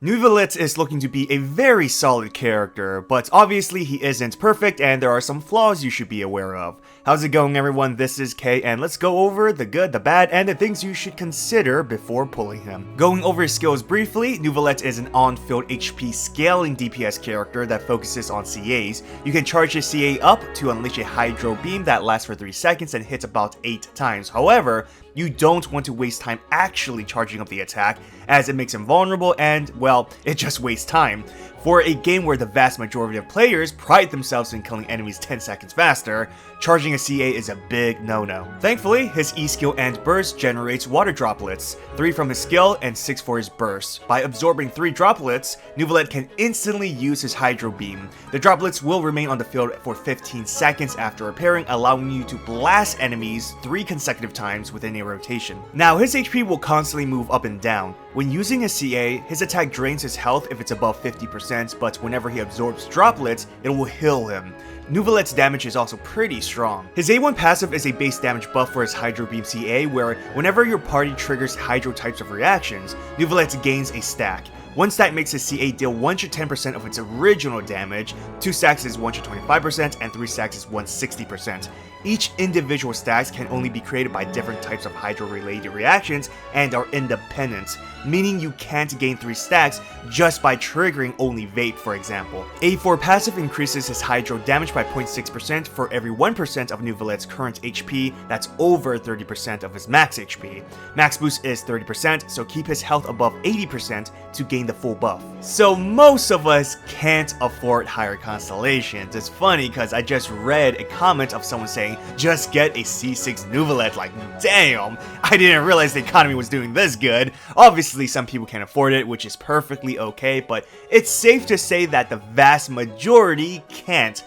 Neuvillette is looking to be a very solid character, but obviously he isn't perfect and there are some flaws you should be aware of. How's it going, everyone? This is Kay, and let's go over the good, the bad, and the things you should consider before pulling him. Going over his skills briefly, Neuvillette is an on-field HP scaling DPS character that focuses on CAs. You can charge his CA up to unleash a Hydro Beam that lasts for 3 seconds and hits about 8 times. However, you don't want to waste time actually charging up the attack, as it makes him vulnerable and, well, it just wastes time. For a game where the vast majority of players pride themselves in killing enemies 10 seconds faster, charging a CA is a big no-no. Thankfully, his E skill and burst generates water droplets, 3 from his skill and 6 for his burst. By absorbing 3 droplets, Neuvillette can instantly use his Hydro Beam. The droplets will remain on the field for 15 seconds after appearing, allowing you to blast enemies 3 consecutive times within a rotation. Now, his HP will constantly move up and down. When using a CA, his attack drains his health if it's above 50%, but whenever he absorbs droplets, it will heal him. Neuvillette's damage is also pretty strong. His A1 passive is a base damage buff for his Hydro Beam CA, where whenever your party triggers Hydro types of reactions, Neuvillette gains a stack. 1 stack makes his CA deal 110% of its original damage, 2 stacks is 125%, and 3 stacks is 160%. Each individual stacks can only be created by different types of Hydro-related reactions and are independent, meaning you can't gain 3 stacks just by triggering only Vape, for example. A4 passive increases his Hydro damage by 0.6% for every 1% of Neuvillette's current HP that's over 30% of his max HP. Max boost is 30%, so keep his health above 80% to gain the full buff. So most of us can't afford higher constellations. It's funny because I just read a comment of someone saying, just get a C6 Neuvillette. Like, damn, I didn't realize the economy was doing this good. Obviously, some people can't afford it, which is perfectly okay, but it's safe to say that the vast majority can't.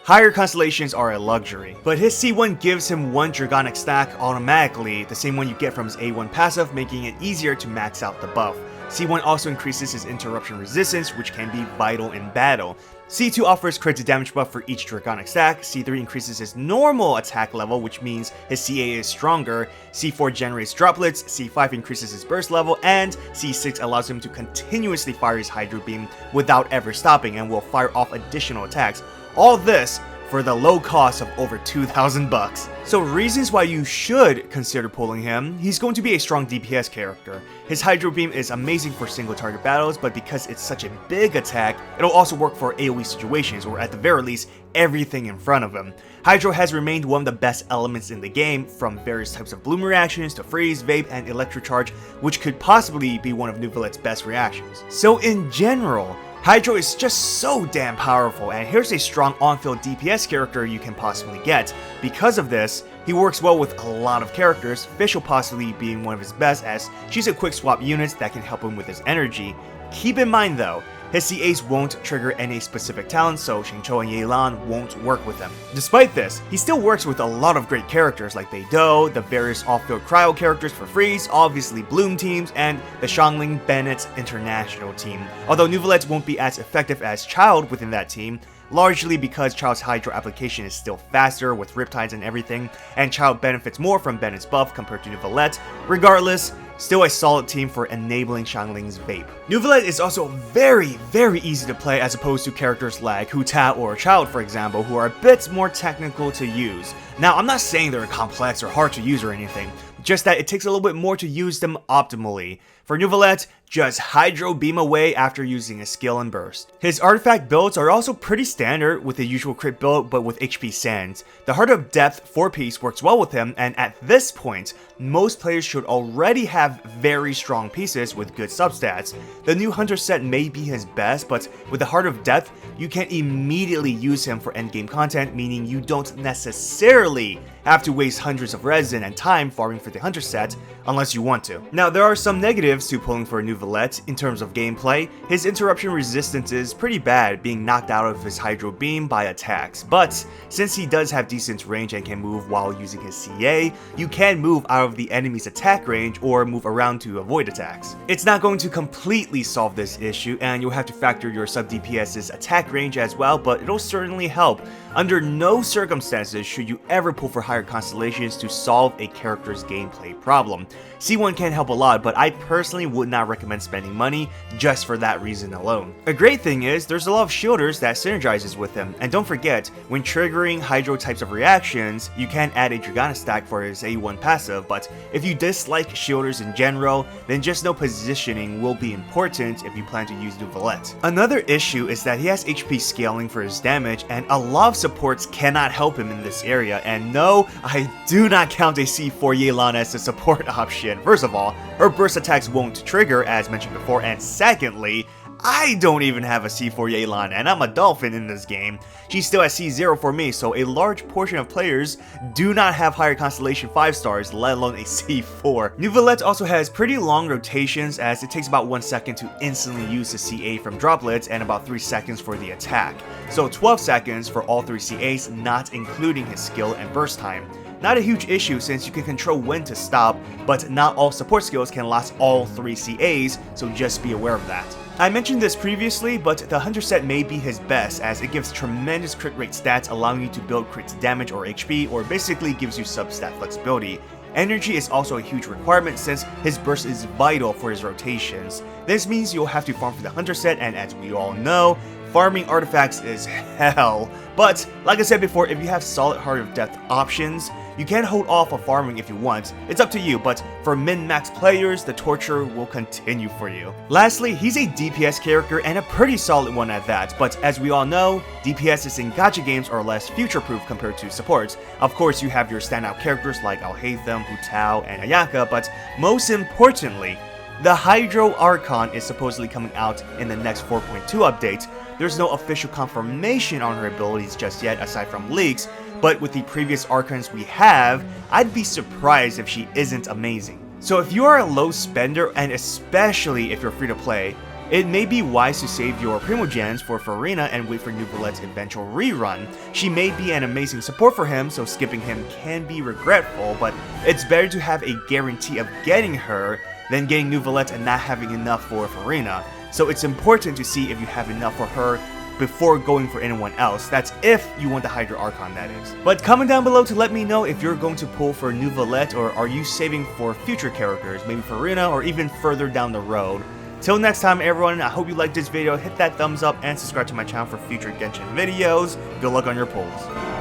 Higher constellations are a luxury, but his C1 gives him 1 Dragonic stack automatically, the same one you get from his A1 passive, making it easier to max out the buff. C1 also increases his interruption resistance, which can be vital in battle. C2 offers crit damage buff for each Dragonic stack, C3 increases his normal attack level, which means his CA is stronger, C4 generates droplets, C5 increases his burst level, and C6 allows him to continuously fire his Hydro Beam without ever stopping and will fire off additional attacks. All this for the low cost of over 2,000 bucks. So reasons why you should consider pulling him: he's going to be a strong DPS character. His Hydro Beam is amazing for single target battles, but because it's such a big attack, it'll also work for AoE situations, or at the very least, everything in front of him. Hydro has remained one of the best elements in the game, from various types of bloom reactions to freeze, vape, and electrocharge, which could possibly be one of Neuvillette's best reactions. So in general, Hydro is just so damn powerful, and here's a strong on-field DPS character you can possibly get. Because of this, he works well with a lot of characters, Fischl possibly being one of his best, as she's a quick swap unit that can help him with his energy. Keep in mind though, his CAs won't trigger any specific talents, so Xingqiu and Yelan won't work with him. Despite this, he still works with a lot of great characters like Beidou, the various off-field cryo characters for freeze, obviously Bloom teams, and the Xiangling Bennett International team. Although Neuvillette won't be as effective as Child within that team, largely because Child's Hydro application is still faster with Riptides and everything, and Child benefits more from Bennett's buff compared to Neuvillette. Regardless, still a solid team for enabling Xiangling's Vape. Neuvillette is also very easy to play as opposed to characters like Hu Ta or Child, for example, who are a bit more technical to use. Now, I'm not saying they're complex or hard to use or anything, just that it takes a little bit more to use them optimally. For Neuvillette, just Hydro Beam away after using a skill and burst. His artifact builds are also pretty standard with the usual crit build but with HP Sands. The Heart of Depth 4-piece works well with him, and at this point, most players should already have very strong pieces with good substats. The new Hunter set may be his best, but with the Heart of Depth, you can immediately use him for endgame content, meaning you don't necessarily have to waste hundreds of resin and time farming for the Hunter set, unless you want to. Now, there are some negatives to pulling for Neuvillette in terms of gameplay. His interruption resistance is pretty bad, being knocked out of his Hydro Beam by attacks, but since he does have decent range and can move while using his CA, you can move out of the enemy's attack range or move around to avoid attacks. It's not going to completely solve this issue, and you'll have to factor your sub DPS's attack range as well, but it'll certainly help. Under no circumstances should you ever pull for higher constellations to solve a character's gameplay problem. C1 can help a lot, but I personally would not recommend spending money just for that reason alone. A great thing is, there's a lot of shielders that synergizes with him, and don't forget, when triggering Hydro types of reactions, you can add a Dragana stack for his A1 passive, but if you dislike shielders in general, then just know positioning will be important if you plan to use Neuvillette. Another issue is that he has HP scaling for his damage, and a lot of supports cannot help him in this area, and no, I do not count a C4 Yelan as a support option. First of all, her burst attacks won't trigger as mentioned before, and secondly, I don't even have a C4 Yelan, and I'm a Dolphin in this game. She's still at C0 for me, so a large portion of players do not have higher Constellation 5 stars, let alone a C4. Neuvillette also has pretty long rotations, as it takes about 1 second to instantly use the CA from droplets and about 3 seconds for the attack. So 12 seconds for all 3 CAs, not including his skill and burst time. Not a huge issue since you can control when to stop, but not all support skills can last all 3 CAs, so just be aware of that. I mentioned this previously, but the Hunter set may be his best as it gives tremendous crit rate stats, allowing you to build crit damage or HP, or basically gives you sub-stat flexibility. Energy is also a huge requirement since his burst is vital for his rotations. This means you'll have to farm for the Hunter set, and as we all know, farming artifacts is hell. But, like I said before, if you have solid Heart of Death options, you can hold off on farming if you want. It's up to you, but for min-max players, the torture will continue for you. Lastly, he's a DPS character and a pretty solid one at that, but as we all know, DPSs in gacha games are less future-proof compared to supports. Of course, you have your standout characters like Alhaitham, Hu Tao, and Ayaka, but most importantly, the Hydro Archon is supposedly coming out in the next 4.2 update. There's no official confirmation on her abilities just yet aside from leaks, but with the previous Archons we have, I'd be surprised if she isn't amazing. So if you are a low spender, and especially if you're free to play, it may be wise to save your Primogens for Farina and wait for Neuvillette's eventual rerun. She may be an amazing support for him, so skipping him can be regretful, but it's better to have a guarantee of getting her than getting Neuvillette and not having enough for Farina. So it's important to see if you have enough for her before going for anyone else. That's if you want the Hydro Archon, that is. But comment down below to let me know if you're going to pull for Neuvillette, or are you saving for future characters, maybe Farina or even further down the road. Till next time everyone, I hope you liked this video, hit that thumbs up and subscribe to my channel for future Genshin videos. Good luck on your pulls.